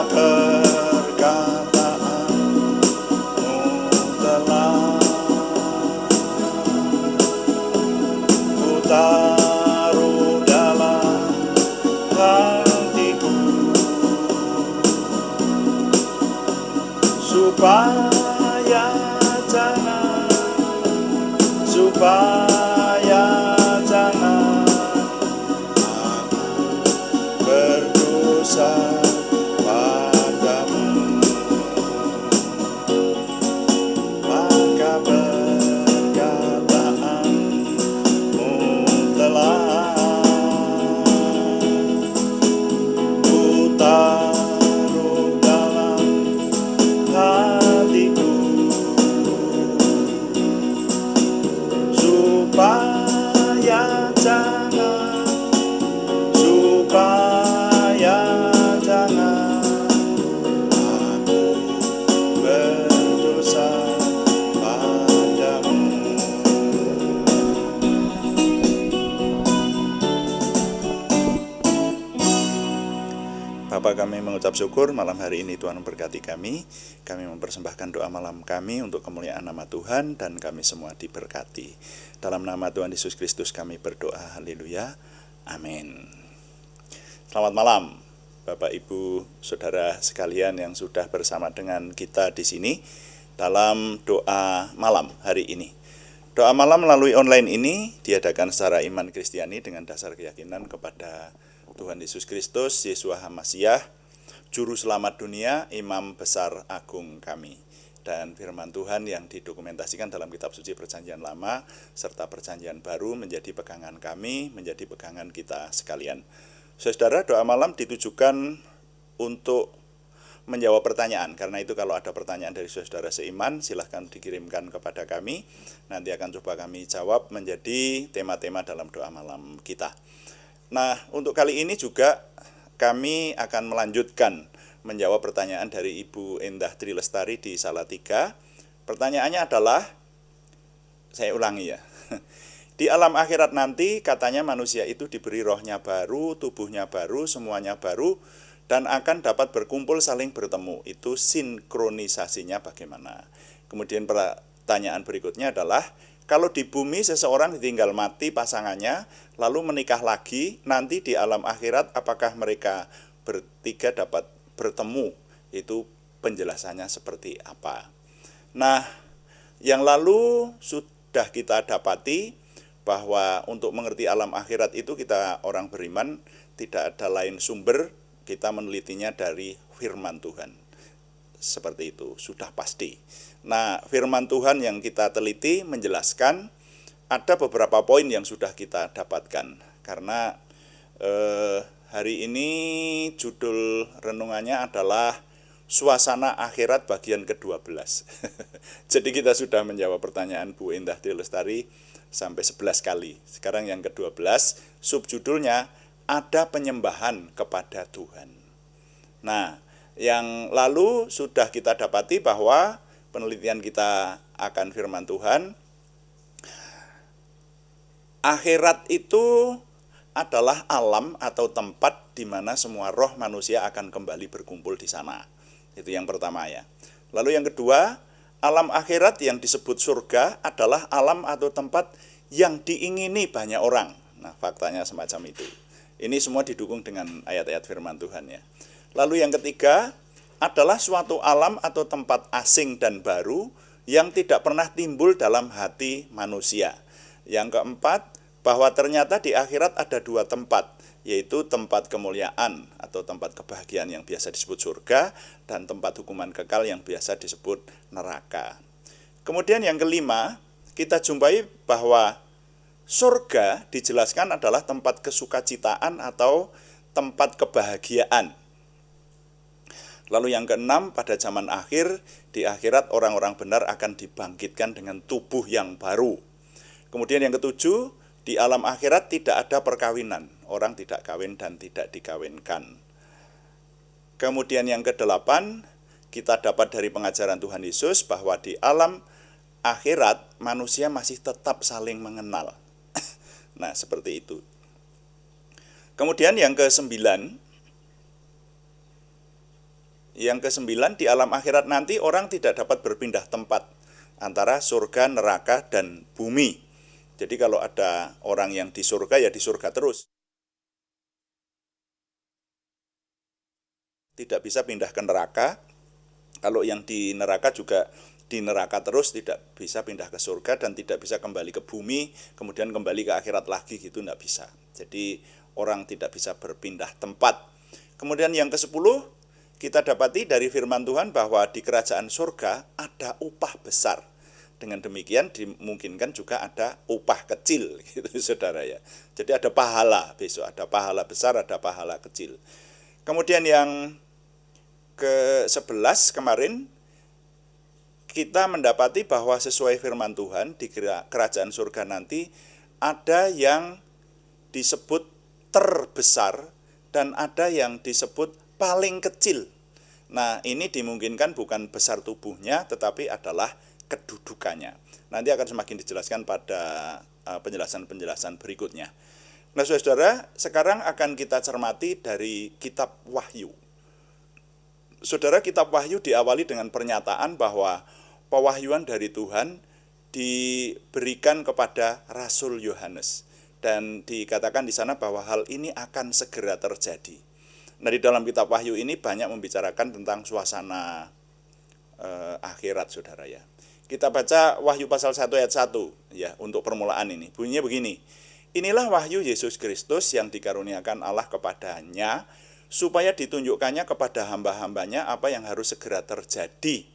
perkataanmu telah ku taruh dalam hatiku, supaya jangan aku berdosa padamu. Maka perkataanmu telah ku taruh dalam hatiku, supaya jangan aku berdosa padamu. Bapa, kami mengucap syukur malam hari ini Tuhan memberkati kami. Kami mempersembahkan doa malam kami untuk kemuliaan nama Tuhan dan kami semua diberkati. Dalam nama Tuhan Yesus Kristus kami berdoa, haleluya, amin. Selamat malam Bapak, Ibu, Saudara sekalian yang sudah bersama dengan kita di sini dalam doa malam hari ini. Doa malam melalui online ini diadakan secara iman Kristiani dengan dasar keyakinan kepada Tuhan Yesus Kristus, Yeshua HaMasiah, Juru Selamat dunia, Imam Besar Agung kami. Dan firman Tuhan yang didokumentasikan dalam kitab suci Perjanjian Lama serta Perjanjian Baru menjadi pegangan kami, menjadi pegangan kita sekalian. Saudara, doa malam ditujukan untuk menjawab pertanyaan. Karena itu kalau ada pertanyaan dari saudara seiman, silahkan dikirimkan kepada kami. Nanti akan coba kami jawab menjadi tema-tema dalam doa malam kita. Nah, untuk kali ini juga kami akan melanjutkan menjawab pertanyaan dari Ibu Endah Trilestari di Salatiga. Pertanyaannya adalah, saya ulangi ya, di alam akhirat nanti katanya manusia itu diberi rohnya baru, tubuhnya baru, semuanya baru, dan akan dapat berkumpul saling bertemu. Itu sinkronisasinya bagaimana? Kemudian pertanyaan berikutnya adalah, kalau di bumi seseorang ditinggal mati pasangannya, lalu menikah lagi, nanti di alam akhirat apakah mereka bertiga dapat bertemu? Itu penjelasannya seperti apa? Nah, yang lalu sudah kita dapati bahwa untuk mengerti alam akhirat itu kita orang beriman tidak ada lain sumber, kita menelitinya dari firman Tuhan. Seperti itu, sudah pasti. Nah, firman Tuhan yang kita teliti menjelaskan ada beberapa poin yang sudah kita dapatkan. Karena hari ini judul renungannya adalah Suasana Akhirat bagian ke-12. Jadi kita sudah menjawab pertanyaan Bu Endah Trilestari sampai 11 kali. Sekarang yang ke-12, subjudulnya Ada Penyembahan kepada Tuhan. Nah, yang lalu sudah kita dapati bahwa penelitian kita akan firman Tuhan, akhirat itu adalah alam atau tempat di mana semua roh manusia akan kembali berkumpul di sana. Itu yang pertama ya. Lalu yang kedua, alam akhirat yang disebut surga adalah alam atau tempat yang diingini banyak orang. Nah, faktanya semacam itu. Ini semua didukung dengan ayat-ayat firman Tuhan ya. Lalu yang ketiga adalah suatu alam atau tempat asing dan baru yang tidak pernah timbul dalam hati manusia. Yang keempat, bahwa ternyata di akhirat ada dua tempat, yaitu tempat kemuliaan atau tempat kebahagiaan yang biasa disebut surga dan tempat hukuman kekal yang biasa disebut neraka. Kemudian yang kelima, kita jumpai bahwa surga dijelaskan adalah tempat kesukacitaan atau tempat kebahagiaan. Lalu yang keenam, pada zaman akhir, di akhirat orang-orang benar akan dibangkitkan dengan tubuh yang baru. Kemudian yang ketujuh, di alam akhirat tidak ada perkawinan. Orang tidak kawin dan tidak dikawinkan. Kemudian yang kedelapan, kita dapat dari pengajaran Tuhan Yesus bahwa di alam akhirat manusia masih tetap saling mengenal. Nah, seperti itu. Kemudian yang ke-9, Yang ke-9, di alam akhirat nanti orang tidak dapat berpindah tempat antara surga, neraka, dan bumi. Jadi kalau ada orang yang di surga, ya di surga terus. Tidak bisa pindah ke neraka. Kalau yang di neraka juga di neraka terus, tidak bisa pindah ke surga dan tidak bisa kembali ke bumi, kemudian kembali ke akhirat lagi, gitu tidak bisa. Jadi orang tidak bisa berpindah tempat. Kemudian yang ke-10, kita dapati dari firman Tuhan bahwa di kerajaan surga ada upah besar. Dengan demikian dimungkinkan juga ada upah kecil, gitu saudara ya. Jadi ada pahala besok, ada pahala besar, ada pahala kecil. Kemudian yang ke-11 kemarin kita mendapati bahwa sesuai firman Tuhan di kerajaan surga nanti ada yang disebut terbesar dan ada yang disebut paling kecil. Nah, ini dimungkinkan bukan besar tubuhnya tetapi adalah kedudukannya. Nanti akan semakin dijelaskan pada penjelasan-penjelasan berikutnya. Nah, saudara, sekarang akan kita cermati dari kitab Wahyu. Saudara, kitab Wahyu diawali dengan pernyataan bahwa pewahyuan dari Tuhan diberikan kepada Rasul Yohanes. Dan dikatakan di sana bahwa hal ini akan segera terjadi. Nah, di dalam kitab Wahyu ini banyak membicarakan tentang suasana akhirat, saudara ya. Kita baca Wahyu pasal 1 ayat 1 ya, untuk permulaan ini. Bunyinya begini. Inilah wahyu Yesus Kristus yang dikaruniakan Allah kepadanya, supaya ditunjukkannya kepada hamba-hambanya apa yang harus segera terjadi.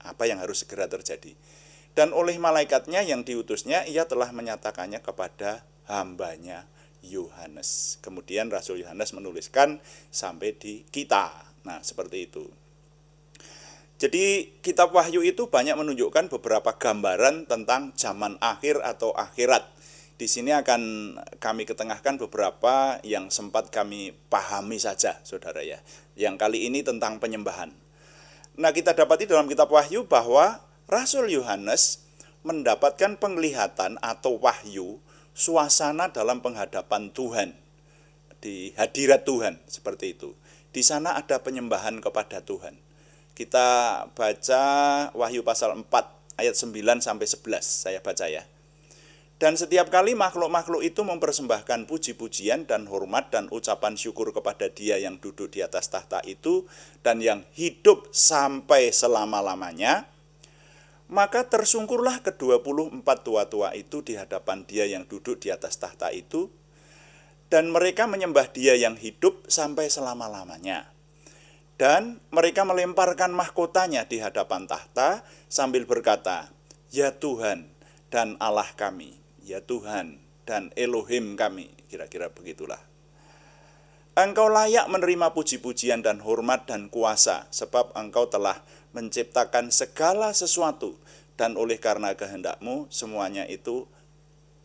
Apa yang harus segera terjadi. Dan oleh malaikatnya yang diutusnya, ia telah menyatakannya kepada hambanya Yohanes. Kemudian Rasul Yohanes menuliskan sampai di kita. Nah, seperti itu. Jadi kitab Wahyu itu banyak menunjukkan beberapa gambaran tentang zaman akhir atau akhirat. Di sini akan kami ketengahkan beberapa yang sempat kami pahami saja, saudara ya. Yang kali ini tentang penyembahan. Nah, kita dapati dalam kitab Wahyu bahwa Rasul Yohanes mendapatkan penglihatan atau wahyu suasana dalam penghadapan Tuhan. Di hadirat Tuhan, seperti itu. Di sana ada penyembahan kepada Tuhan. Kita baca Wahyu pasal 4 ayat 9 sampai 11, saya baca ya. Dan setiap kali makhluk-makhluk itu mempersembahkan puji-pujian dan hormat dan ucapan syukur kepada Dia yang duduk di atas tahta itu dan yang hidup sampai selama-lamanya, maka tersungkurlah ke-24 tua-tua itu di hadapan Dia yang duduk di atas tahta itu, dan mereka menyembah Dia yang hidup sampai selama-lamanya. Dan mereka melemparkan mahkotanya di hadapan tahta sambil berkata, "Ya Tuhan dan Allah kami, ya Tuhan dan Elohim kami." Kira-kira begitulah. Engkau layak menerima puji-pujian dan hormat dan kuasa, sebab Engkau telah menciptakan segala sesuatu, dan oleh karena kehendakmu semuanya itu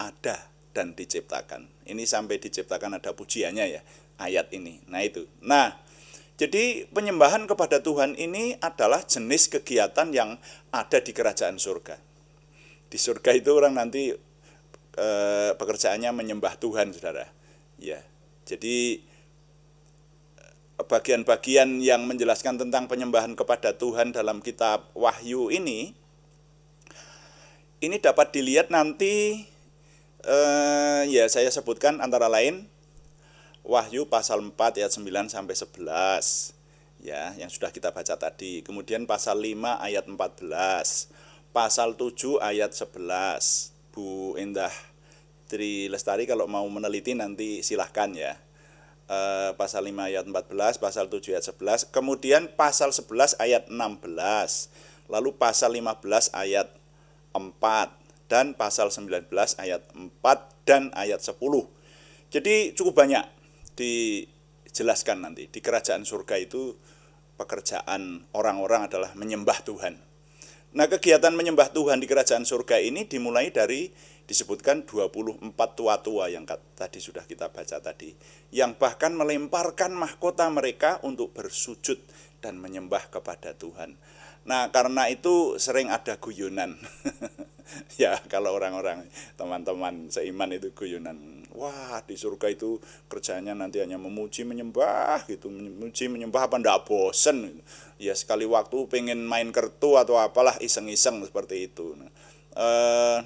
ada dan diciptakan. Ini sampai diciptakan ada pujiannya ya, ayat ini. Nah itu. Jadi penyembahan kepada Tuhan ini adalah jenis kegiatan yang ada di kerajaan surga. Di surga itu orang nanti pekerjaannya menyembah Tuhan, saudara. Ya, jadi bagian-bagian yang menjelaskan tentang penyembahan kepada Tuhan dalam kitab Wahyu ini dapat dilihat nanti. Ya, saya sebutkan antara lain Wahyu pasal 4 ayat 9 sampai 11 ya, yang sudah kita baca tadi. Kemudian pasal 5 ayat 14, pasal 7 ayat 11. Bu Endah Tri Lestari kalau mau meneliti nanti silahkan ya. Pasal 5 ayat 14, pasal 7 ayat 11, kemudian pasal 11 ayat 16, lalu pasal 15 ayat 4, dan pasal 19 ayat 4 dan ayat 10. Jadi cukup banyak dijelaskan nanti. Di kerajaan surga itu pekerjaan orang-orang adalah menyembah Tuhan. Nah, kegiatan menyembah Tuhan di kerajaan surga ini dimulai dari disebutkan 24 tua-tua yang tadi sudah kita baca tadi, yang bahkan melemparkan mahkota mereka untuk bersujud dan menyembah kepada Tuhan. Nah, karena itu sering ada guyonan Ya kalau orang-orang teman-teman seiman itu guyonan, wah di surga itu kerjanya nanti hanya memuji menyembah gitu, memuji menyembah apa ndak bosen. Ya sekali waktu pengen main kartu atau apalah iseng-iseng seperti itu. Nah, eh,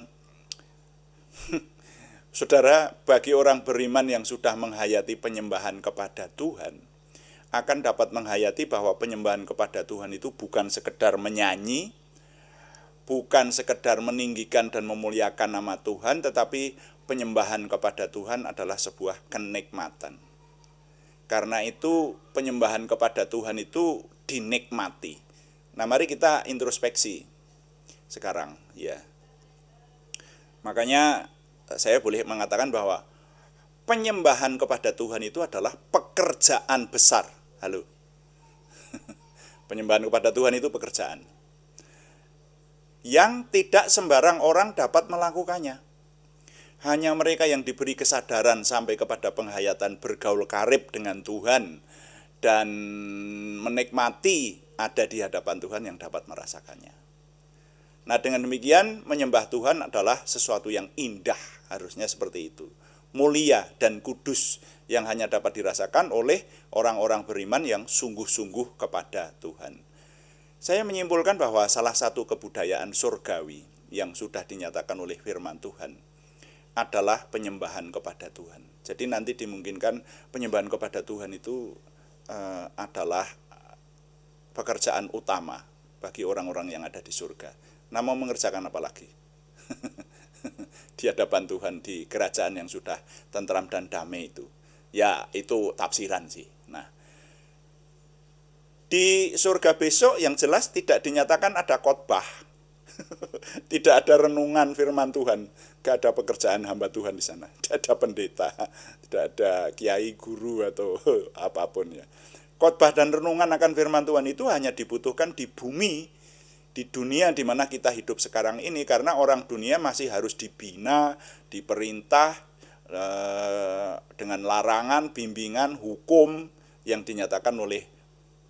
saudara, bagi orang beriman yang sudah menghayati penyembahan kepada Tuhan, akan dapat menghayati bahwa penyembahan kepada Tuhan itu bukan sekedar menyanyi, bukan sekedar meninggikan dan memuliakan nama Tuhan, tetapi penyembahan kepada Tuhan adalah sebuah kenikmatan. Karena itu penyembahan kepada Tuhan itu dinikmati. Nah, mari kita introspeksi sekarang, ya. Makanya saya boleh mengatakan bahwa penyembahan kepada Tuhan itu adalah pekerjaan besar. Halo. Penyembahan kepada Tuhan itu pekerjaan yang tidak sembarang orang dapat melakukannya. Hanya mereka yang diberi kesadaran sampai kepada penghayatan bergaul karib dengan Tuhan dan menikmati ada di hadapan Tuhan yang dapat merasakannya. Nah, dengan demikian menyembah Tuhan adalah sesuatu yang indah, harusnya seperti itu. Mulia dan kudus yang hanya dapat dirasakan oleh orang-orang beriman yang sungguh-sungguh kepada Tuhan. Saya menyimpulkan bahwa salah satu kebudayaan surgawi yang sudah dinyatakan oleh firman Tuhan adalah penyembahan kepada Tuhan. Jadi nanti dimungkinkan penyembahan kepada Tuhan itu adalah pekerjaan utama bagi orang-orang yang ada di surga. Nah, mau mengerjakan apa lagi? Di hadapan Tuhan, di kerajaan yang sudah tentram dan damai itu. Ya, itu tafsiran sih. Nah, di surga besok yang jelas tidak dinyatakan ada khotbah. Tidak ada renungan firman Tuhan, gak ada pekerjaan hamba Tuhan di sana, tidak ada pendeta, tidak ada kiai guru atau apapun ya. Khotbah dan renungan akan firman Tuhan itu hanya dibutuhkan di bumi, di dunia di mana kita hidup sekarang ini, karena orang dunia masih harus dibina, diperintah dengan larangan, bimbingan, hukum yang dinyatakan oleh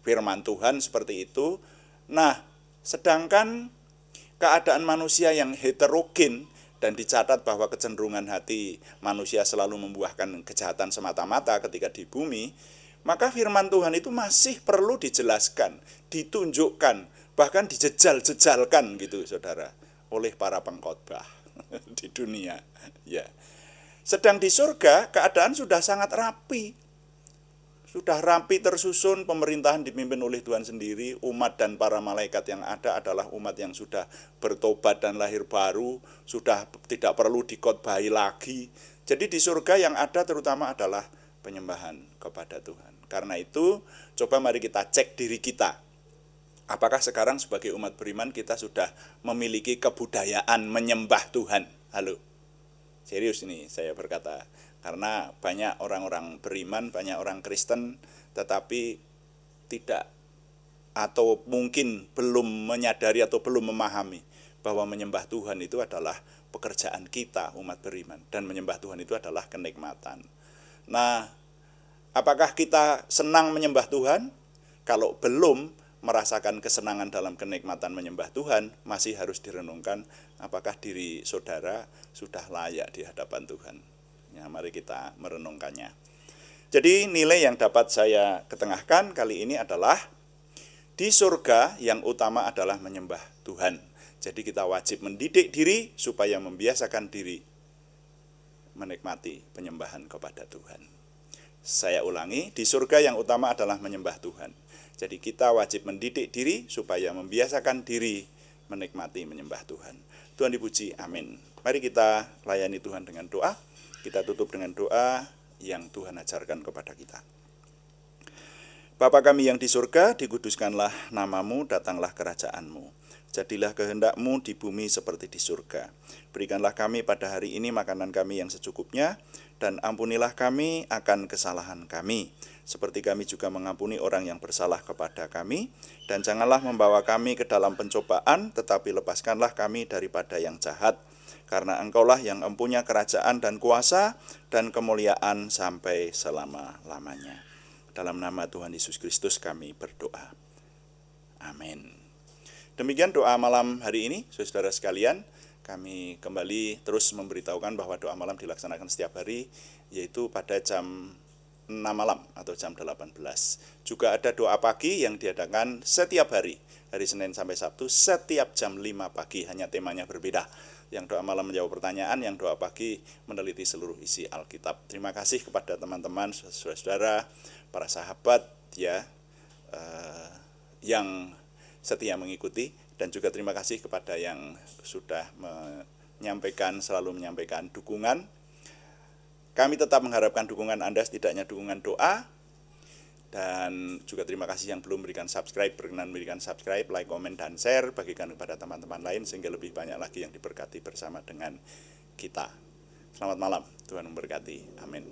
firman Tuhan seperti itu. Nah, sedangkan keadaan manusia yang heterogen dan dicatat bahwa kecenderungan hati manusia selalu membuahkan kejahatan semata-mata ketika di bumi, maka firman Tuhan itu masih perlu dijelaskan, ditunjukkan, bahkan dijejal-jejalkan gitu saudara, oleh para pengkhotbah di dunia. Ya. Sedang di surga keadaan sudah sangat rapi. Sudah rapi tersusun, pemerintahan dipimpin oleh Tuhan sendiri, umat dan para malaikat yang ada adalah umat yang sudah bertobat dan lahir baru, sudah tidak perlu dikhotbahi lagi. Jadi di surga yang ada terutama adalah penyembahan kepada Tuhan. Karena itu, coba mari kita cek diri kita. Apakah sekarang sebagai umat beriman kita sudah memiliki kebudayaan menyembah Tuhan? Halo. Serius ini saya berkata. Karena banyak orang-orang beriman, banyak orang Kristen, tetapi tidak atau mungkin belum menyadari atau belum memahami bahwa menyembah Tuhan itu adalah pekerjaan kita umat beriman, dan menyembah Tuhan itu adalah kenikmatan. Nah, apakah kita senang menyembah Tuhan? Kalau belum merasakan kesenangan dalam kenikmatan menyembah Tuhan, masih harus direnungkan apakah diri saudara sudah layak di hadapan Tuhan. Ya, mari kita merenungkannya. Jadi nilai yang dapat saya ketengahkan kali ini adalah di surga yang utama adalah menyembah Tuhan. Jadi kita wajib mendidik diri supaya membiasakan diri menikmati penyembahan kepada Tuhan. Saya ulangi, di surga yang utama adalah menyembah Tuhan. Jadi kita wajib mendidik diri supaya membiasakan diri menikmati menyembah Tuhan. Tuhan dipuji, amin. Mari kita layani Tuhan dengan doa. Kita tutup dengan doa yang Tuhan ajarkan kepada kita. Bapa kami yang di surga, dikuduskanlah namamu, datanglah kerajaanmu. Jadilah kehendak-Mu di bumi seperti di surga. Berikanlah kami pada hari ini makanan kami yang secukupnya, dan ampunilah kami akan kesalahan kami, seperti kami juga mengampuni orang yang bersalah kepada kami. Dan janganlah membawa kami ke dalam pencobaan, tetapi lepaskanlah kami daripada yang jahat. Karena Engkaulah yang mempunyai kerajaan dan kuasa dan kemuliaan sampai selama-lamanya. Dalam nama Tuhan Yesus Kristus kami berdoa. Amin. Demikian doa malam hari ini, saudara sekalian. kami kembali terus memberitahukan bahwa doa malam dilaksanakan setiap hari, yaitu pada jam 6 malam atau jam 18. Juga ada doa pagi yang diadakan setiap hari Senin sampai Sabtu, setiap jam 5 pagi, hanya temanya berbeda. Yang doa malam menjawab pertanyaan, yang doa pagi meneliti seluruh isi Alkitab. Terima kasih kepada teman-teman, saudara-saudara, para sahabat ya, yang setia mengikuti, dan juga terima kasih kepada yang sudah selalu menyampaikan dukungan. Kami tetap mengharapkan dukungan Anda, setidaknya dukungan doa. Dan juga terima kasih yang belum berikan subscribe, berkenan berikan subscribe, like, komen, dan share, bagikan kepada teman-teman lain sehingga lebih banyak lagi yang diberkati bersama dengan kita. Selamat malam, Tuhan memberkati. Amin.